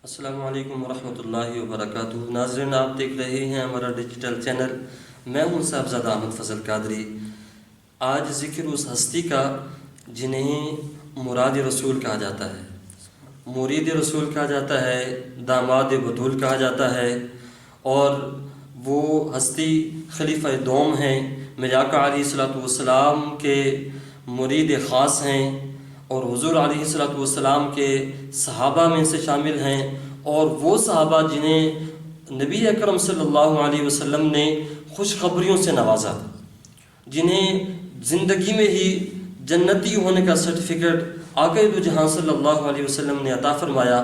السلام علیکم ورحمۃ اللہ وبرکاتہ۔ ناظرین، آپ دیکھ رہے ہیں ہمارا ڈیجیٹل چینل۔ میں ہوں صاحبزادہ احمد فضل قادری۔ آج ذکر اس ہستی کا جنہیں مراد رسول کہا جاتا ہے، مرید رسول کہا جاتا ہے، داماد بطول کہا جاتا ہے، اور وہ ہستی خلیفہ دوم ہیں، میرے آقا علیہ الصلوۃ والسلام کے مرید خاص ہیں، اور حضور علیہ الصلوۃ والسلام کے صحابہ میں سے شامل ہیں، اور وہ صحابہ جنہیں نبی اکرم صلی اللہ علیہ وسلم نے خوشخبریوں سے نوازا، جنہیں زندگی میں ہی جنتی ہونے کا سرٹیفکیٹ آقا دو جہاں صلی اللہ علیہ وسلم نے عطا فرمایا۔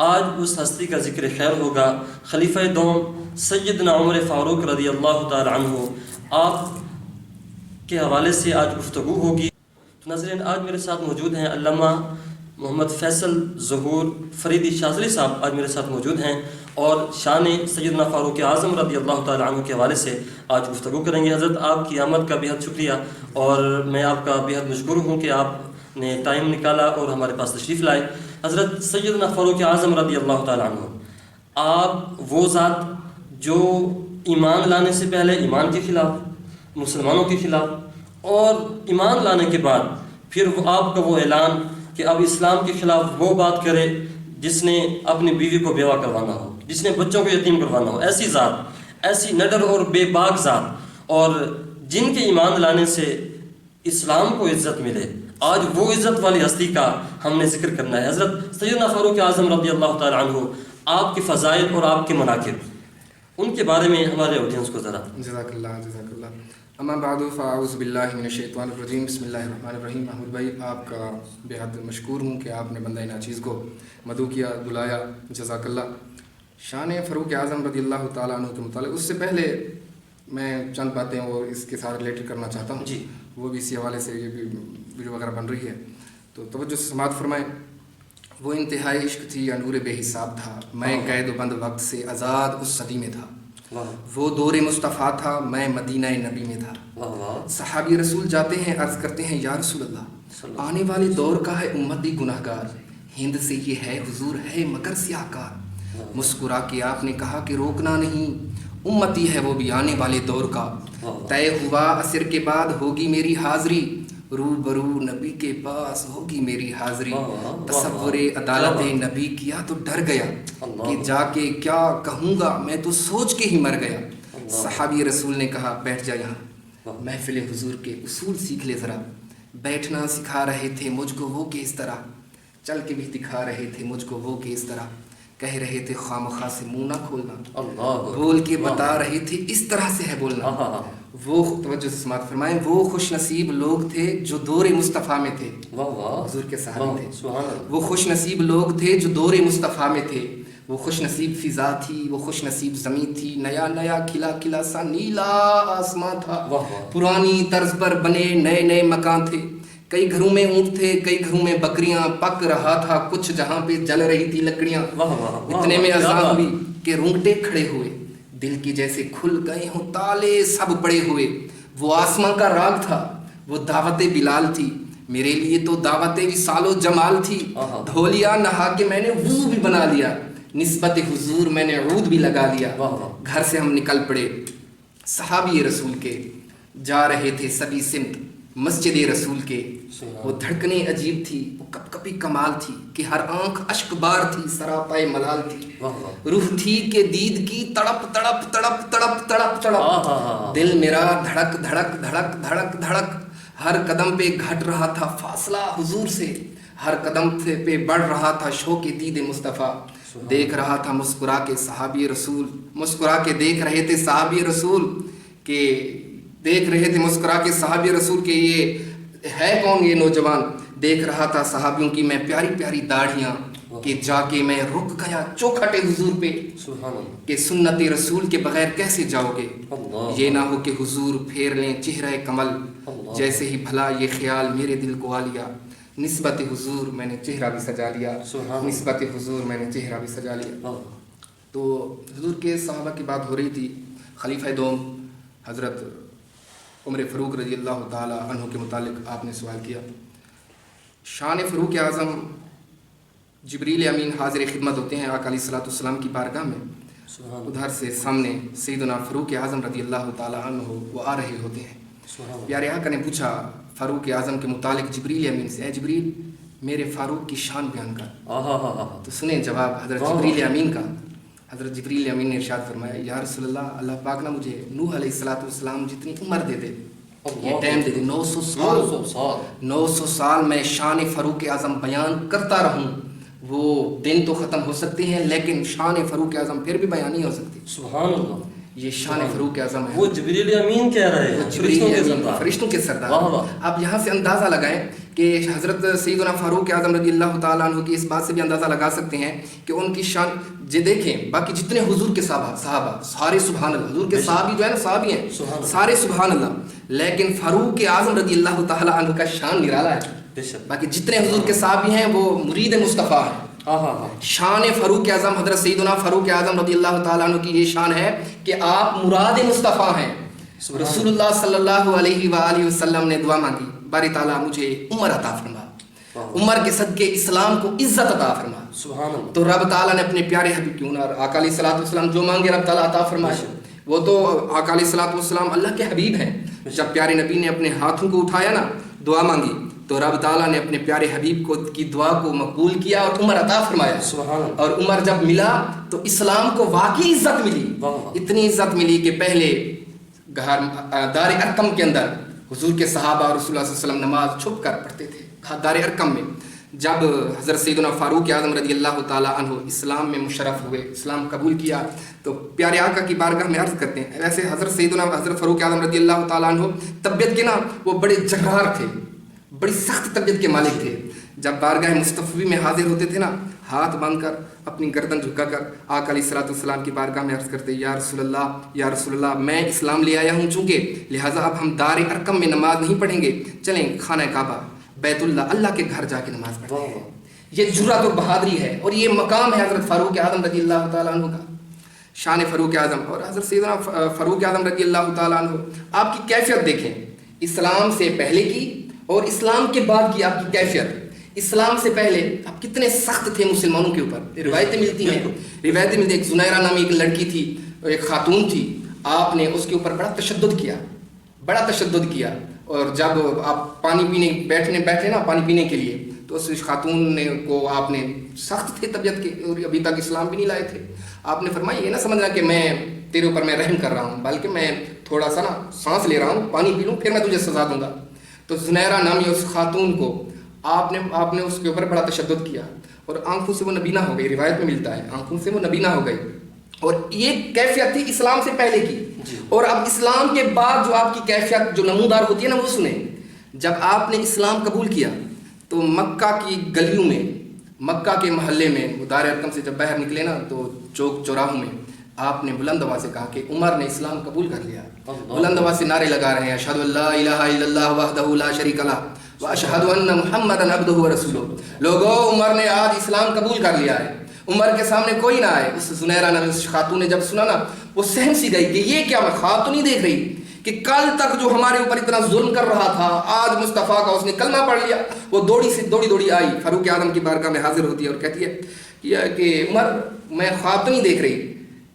آج اس ہستی کا ذکر خیر ہوگا، خلیفہ دوم سیدنا عمر فاروق رضی اللہ تعالی عنہ۔ آپ کے حوالے سے آج گفتگو ہوگی۔ ناظرین، آج میرے ساتھ موجود ہیں علامہ محمد فیصل ظہور فریدی شاذلی صاحب، آج میرے ساتھ موجود ہیں، اور شان سیدنا فاروق اعظم رضی اللہ تعالی عنہ کے حوالے سے آج گفتگو کریں گے۔ حضرت، آپ کی آمد کا بہت شکریہ، اور میں آپ کا بہت مشکور ہوں کہ آپ نے ٹائم نکالا اور ہمارے پاس تشریف لائے۔ حضرت سیدنا فاروق اعظم رضی اللہ تعالی عنہ، آپ وہ ذات جو ایمان لانے سے پہلے ایمان کے خلاف، مسلمانوں کے خلاف، اور ایمان لانے کے بعد پھر آپ کا وہ اعلان کہ اب اسلام کے خلاف وہ بات کرے جس نے اپنی بیوی کو بیوہ کروانا ہو، جس نے بچوں کو یتیم کروانا ہو، ایسی ذات، ایسی نڈر اور بے باک ذات، اور جن کے ایمان لانے سے اسلام کو عزت ملے، آج وہ عزت والی ہستی کا ہم نے ذکر کرنا ہے۔ حضرت سیدنا فاروق اعظم رضی اللہ تعالی عنہ، آپ کے فضائل اور آپ کے مناقب، ان کے بارے میں ہمارے آڈینس کو ذرا۔ جزاک اللہ۔ اما بعد فاعوذ باللہ من الشیطان الرجیم، بسم اللہ الرحمن الرحیم۔ محمود بھائی، آپ کا بہت مشکور ہوں کہ آپ نے بندہ ناچیز کو مدعو کیا، بلایا، جزاک اللہ۔ شان فاروق اعظم رضی اللہ تعالیٰ عنہ کے متعلق اس سے پہلے میں چند باتیں وہ اس کے ساتھ ریلیٹڈ کرنا چاہتا ہوں، جی، وہ بھی اسی حوالے سے، یہ بھی ویڈیو وغیرہ بن رہی ہے تو توجہ سے سماعت فرمائیں۔ وہ انتہائی عشق تھی یا نور بے حساب تھا، میں قید و بند وقت سے آزاد اس صدی میں تھا، وہ دور مصطفیٰ تھا، میں مدینہ نبی میں تھا۔ صحابی رسول جاتے ہیں، عرض کرتے ہیں یا رسول اللہ، آنے والے دور کا ہے امتی گناہ گار، ہند سے یہ ہے حضور ہے مگر سیاہ کار۔ مسکرا کے آپ نے کہا کہ روکنا نہیں، امتی ہے وہ بھی آنے والے دور کا، طے ہوا عصر کے بعد ہوگی میری حاضری، روبرو نبی کے پاس ہوگی میری حاضری۔ تصور عدالت نبی کیا تو ڈر گیا کہ جا کے کیا کہوں گا، میں تو سوچ کے ہی مر گیا۔ صحابی رسول نے کہا بیٹھ جا یہاں، محفل حضور کے اصول سیکھ لے ذرا، بیٹھنا سکھا رہے تھے مجھ کو وہ کہ اس طرح، چل کے بھی دکھا رہے تھے مجھ کو وہ کہ اس طرح، کہہ رہے تھے خامخواہ سے منہ نہ کھولنا، بول کے بتا رہے تھے اس طرح سے ہے بولنا۔ وہ توجہ سے سماعت فرمائیں، وہ خوش نصیب لوگ تھے جو دور مصطفیٰ میں تھے، حضور کے صحابی تھے، وہ خوش نصیب لوگ تھے جو دور مصطفیٰ میں تھے، وہ خوش نصیب فضا تھی، وہ خوش نصیب زمین تھی، نیا نیا کھلا کھلا سا نیلا آسمان تھا، پرانی طرز پر بنے نئے نئے مکان تھے، کئی گھروں میں اونٹ تھے، کئی گھروں میں بکریاں، پک رہا تھا کچھ جہاں پہ جل رہی تھی لکڑیاں۔ اتنے میں اذان ہوئی کہ رونگٹے کھڑے ہوئے، دل کی جیسے کھل گئے ہوں تالے سب پڑے ہوئے، وہ آسماں کا راگ تھا، وہ دعوت بلال تھی، میرے لیے تو دعوت وصال و جمال تھی، دھو لیا نہا کے میں نے وضو بھی بنا لیا، نسبت حضور میں نے عود بھی لگا لیا۔ گھر سے ہم نکل پڑے صحابی رسول کے، جا رہے تھے سبھی سمت مسجد رسول کے، وہ دھڑکنیں عجیب تھی، وہ کپ کپی کمال تھی کہ ہر آنکھ اشک بار تھی، سراپائے ملال تھی، روح تھی کہ دید کی تڑپ تڑپ تڑپ تڑپ تڑپ تڑپ، دل میرا دھڑک دھڑک دھڑک دھڑک دھڑک، ہر قدم پہ گھٹ رہا تھا فاصلہ حضور سے، ہر قدم پہ بڑھ رہا تھا شوق دید مصطفیٰ، دیکھ رہا تھا مسکرا کے صحابی رسول، مسکرا کے دیکھ رہے تھے صحابی رسول کہ دیکھ رہے تھے مسکرا کے صحابی رسول کے یہ ہے کون یہ نوجوان، دیکھ رہا تھا صحابیوں کی میں پیاری پیاری داڑھیاں کہ جا کے میں رک گیا چوکھٹے حضور پہ کہ سنت رسول کے بغیر کیسے جاؤ گے، یہ نہ ہو کہ حضور پھیر لیں چہرہ کمل، جیسے ہی بھلا یہ خیال میرے دل کو آ لیا، نسبت حضور میں نے چہرہ بھی سجا لیا، نسبت حضور میں نے چہرہ بھی سجا لیا۔ تو حضور کے صحابہ کی بات ہو رہی تھی، خلیفہ دوم حضرت عمر فاروق رضی اللہ تعالی عنہ کے متعلق آپ نے سوال کیا۔ شان فاروق اعظم जिब्रील अमीन हाजिर खिदमत होते हैं आका अलैहिस्सलाम की बारगाह में। सुभान उधर से सामने सैयदना फ़ारूक आज़म रज़ी अल्लाह ताला अन्हु वो आ रहे होते हैं। सुभान प्यारे आका ने पूछा फ़ारूक आज़म के मुतालिक जिब्रील अमीन से, ए जिब्रील मेरे फ़ारूक की शान बयान कर। आहा तो सुने जवाब हज़रत जिब्रील अमीन का। हज़रत जिब्रील अमीन ने इरशाद फरमाया, या रसूलल्लाह, अल्लाह पाक ना मुझे नूह अलैहिस्सलाम जितनी उम्र दे दे, ये टाइम दे दे, 900 साल 900 साल मैं शान फ़ारूक आज़म बयान करता रहूं। वो दिन तो ख़त्म हो सकते हैं लेकिन शान फ़ारूक आज़म फिर भी बयान नहीं हो सकती। सुभान अल्लाह, ये शान फ़ारूक आज़म है। वो जिब्रील अमीन कह रहे हैं, फरिश्तों के सरदार। आप यहाँ से अंदाज़ा लगाएं कि हज़रत सैयदना फ़ारूक आज़म रज़ी अल्लाह ताला अन्हु की इस बात से भी अंदाज़ा लगा सकते हैं कि उनकी शान जे देखें। बाकी जितने हुजूर के सहाबा सारे सुभान अल्लाह, हुजूर के सहाबी जो है ना सहाबी हैं सारे सुभान अल्लाह, लेकिन फ़ारूक आज़म रज़ी अल्लाह ताला अन्हु का शान निराला है। बाकी जितने हुजूर के सहाबी हैं वो मुरीद मुस्तफ़ा हैं। शान फ़ारूक आज़म हज़रत सैयदना फ़ारूक आज़म रज़ी अल्लाह ताला अन्हु की ये शान है कि आप मुराद मुस्तफ़ा हैं। रसूलुल्लाह सल्लल्लाहु अलैहि वसल्लम ने दुआ मांगी, बारी ताला मुझे उम्र अता फरमा, उम्र के सदके इस्लाम को इज्जत अता फरमा। सुभान अल्लाह। तो रब ताला ने अपने प्यारे हबीब की आका अलैहिस्सलाम जो मांगे रब ताला अता फरमाए। वो तो आका अलैहिस्सलाम अल्लाह के हबीब हैं। जब प्यारे नबी ने अपने हाथों को उठाया ना, दुआ मांगी, तो रब ताला ने अपने प्यारे हबीब को की दुआ को मकबूल किया और उम्र अता फरमाया। और उम्र जब मिला तो इस्लाम को वाकई इज्जत मिली। इतनी इज्जत मिली कि पहले दार अरकम के अंदर हुजूर के सहाबा और रसूलुल्लाह सल्लल्लाहु अलैहि वसल्लम नमाज छुप कर पढ़ते थे। दार अरकम में जब हज़रत सैयदना फ़ारूक आज़म रज़ी अल्लाह ताला अन्हु इस्लाम में मुशर्रफ हुए, इस्लाम कबूल किया, तो प्यारे आका की बारगाह में अर्ज़ करते हैं। वैसे हज़रत फ़ारूक आज़म रज़ी अल्लाह ताला अन्हु तबीयत के ना वो बड़े जर्रार थे, बड़ी सख्त तबीयत के मालिक थे। जब बारगाह मुस्तफ़ी में हाजिर होते थे ना, हाथ बांधकर अपनी गर्दन झुकाकर आका अलैहिस्सलाम की बारगाह में अर्ज़ करते, या रसूलल्लाह मैं इस्लाम ले आया हूँ, चूँकि लिहाजा अब हम दार अरकम में नमाज नहीं पढ़ेंगे, चलें खाना काबा बैतुल्लाह अल्लाह के घर जाके नमाज पढ़ते हैं। ये जुर्रत और बहादुरी है और ये मकाम है हज़रत फ़ारूक आज़म रज़ी अल्लाह ताला अन्हु का। शान फ़ारूक आज़म और हज़रत सैयदना फ़ारूक आज़म रज़ी अल्लाह ताला अन्हु, आपकी कैफियत देखें इस्लाम से पहले की और इस्लाम के बाद की आपकी कैफियत। इस्लाम से पहले आप कितने सख्त थे मुसलमानों के ऊपर। रिवायतें मिलती हैं, एक ज़ुनैरा नामी एक लड़की थी, एक खातून थी, आपने उसके ऊपर बड़ा तशद्दुद किया। और जब आप पानी पीने बैठे ना पानी पीने के लिए, तो उस खातून ने को आपने सख्त थे तबीयत के और अभी तक इस्लाम भी नहीं लाए थे। आपने फरमाया ये ना समझना कि मैं तेरे ऊपर मैं रहम कर रहा हूँ, बल्कि मैं थोड़ा सा ना सांस ले रहा हूँ, पानी पी लूँ फिर मैं तुझे सजा दूंगा। तो ज़ुनैरा नामी उस खातून को आपने उसके ऊपर बड़ा तशद्दुद किया और आंखों से वो नबीना हो गई। रिवायत में मिलता है आंखों से वो नबीना हो गई। और ये कैफियत थी इस्लाम से पहले की। और अब इस्लाम के बाद जो आपकी कैफियत जो नमूदार होती है ना, वो सुने। जब आपने इस्लाम कबूल किया तो मक्का की गलियों में, मक्का के महल्ले में, दार अरकम से जब बाहर निकले ना, तो चौक चौराहों में आपने बुलंद आवाज़ से कहा कि उमर ने इस्लाम कबूल कर लिया। बुलंद आवाज़ से नारे लगा रहे हैं, अशहदु अल्ला इलाहा इल्लल्लाह वहदहु ला शरीका लह व अशहदु अन्न मुहम्मदन अब्दुहु व रसूलुहु। लोगों, उमर ने आज इस्लाम कबूल कर लिया है। उमर के सामने कोई ना आए। उस ज़ुनैरा नामी उस खातून ने जब सुना ना, वो सहम सी गई कि ये क्या, मैं ख्वाब तो नहीं देख रही कि कल तक जो हमारे ऊपर इतना जुल्म कर रहा था, आज मुस्तफ़ा का उसने कलमा पढ़ लिया। वो दौड़ी आई फ़ारूक आज़म की बारगाह में हाजिर होती है और कहती है कि उमर, मैं ख्वाब तो नहीं देख रही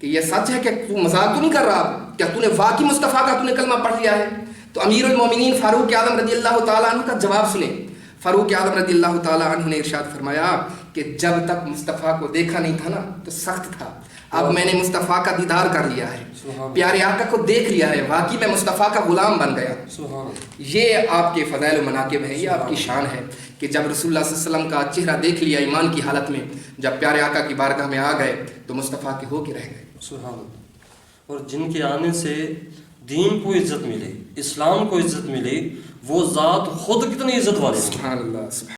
कि यह सच है, क्या तू मजाक तो नहीं कर रहा, क्या तूने वाकई मुस्तफ़ा का तूने कलमा पढ़ लिया है। तो अमीरुल मोमिनीन फ़ारूक आज़म रज़ी अल्लाह ताला अन्हु का जवाब सुने। फ़ारूक आज़म रज़ी अल्लाह ताला अन्हु ने इरशाद फरमाया कि जब तक मुस्तफ़ा को देखा नहीं था ना तो सख्त था, अब मैंने मुस्तफ़ा का दीदार कर लिया है, प्यारे आका को देख लिया है, वाकई मैं मुस्तफ़ा का गुलाम बन गया। ये आपके फ़ज़ाइल व मनाक़िब है, ये आपकी शान है कि जब रसूलुल्लाह सल्लल्लाहु अलैहि वसल्लम का चेहरा देख लिया ईमान की हालत में, जब प्यारे आका की बारगाह में आ गए तो मुस्तफ़ा के हो के रह गए। और जिनके आने से दीन को इज्जत मिली, इस्लाम को इज्जत मिली, वो ज़ात खुद कितनी इज्जत वाली है। सुभान अल्लाह।